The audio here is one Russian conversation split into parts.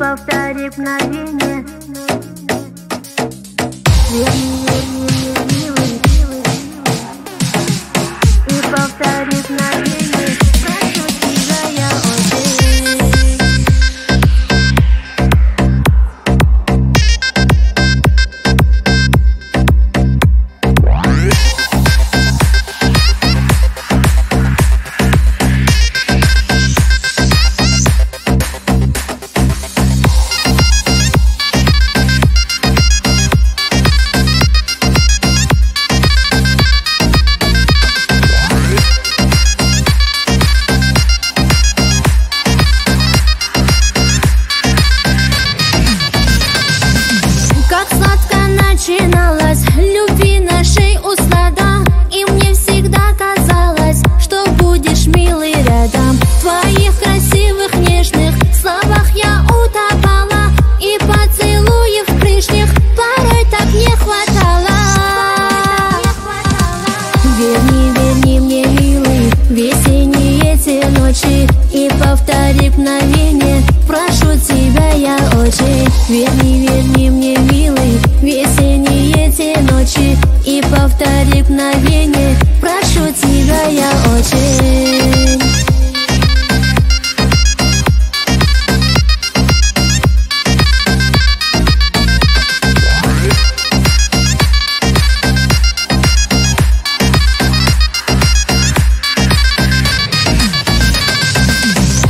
повтори мгновение. Верни, милый, и повтори мгновение. Прошу тебя, я очень. Начиналась любви нашей услада, и мне всегда казалось, что будешь милый рядом. В твоих красивых нежных словах я утопала, и поцелуев прежних порой так не хватало. Верни, верни мне, милый, весенние те ночи, и повтори мгновение. Прошу тебя, я очень. Верни, верни мне, милый, весенние те ночи, и повтори мгновение. Прошу тебя, я очень.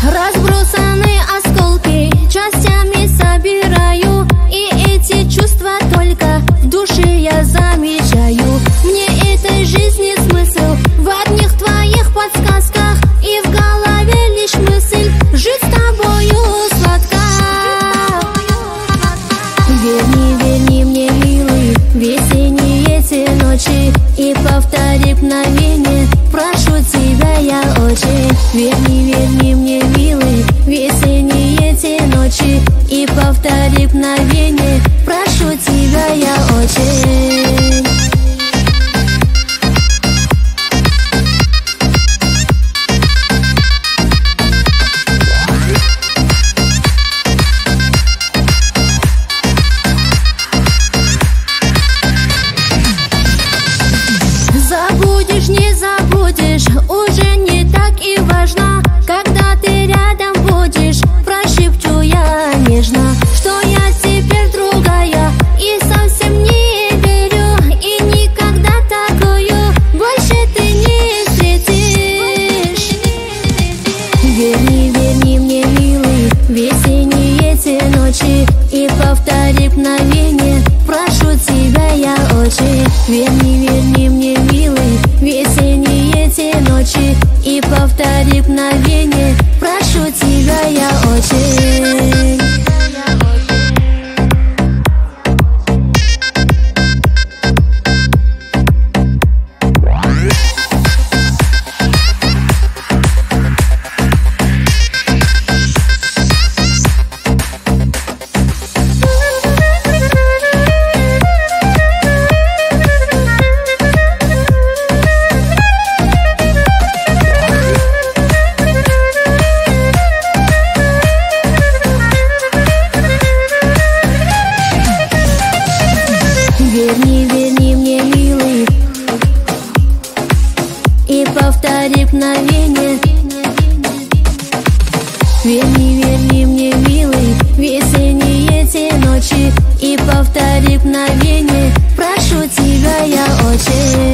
Разбросаны осколки, частями собираю, и эти чувства только в душе я замечаю. Мне этой жизни смысл в одних твоих подсказках, и в голове лишь мысль жить с тобою сладко. Верни, верни мне, милый, весенние те ночи, и повтори мгновение. Прошу тебя, я очень. Верни, верни мне, милый, весенние те ночи, и повтори мгновение. Прошу тебя, я очень. Забудешь, не забудешь, уже не так и важно. Когда ты рядом будешь, прошепчу я нежно, что я теперь другая, и совсем не верю, и никогда такую больше ты не встретишь. Верни, верни мне, милый, весенние те ночи, и повтори мгновение. Прошу тебя, я очень. Верни, верни мне, милый, весенние те ночи, и повтори мгновение. Прошу тебя, я очень. Верни, верни мне, милый, и повтори мгновение. Верни, верни мне, милый, весенние те ночи, и повтори мгновение. Прошу тебя, я очень.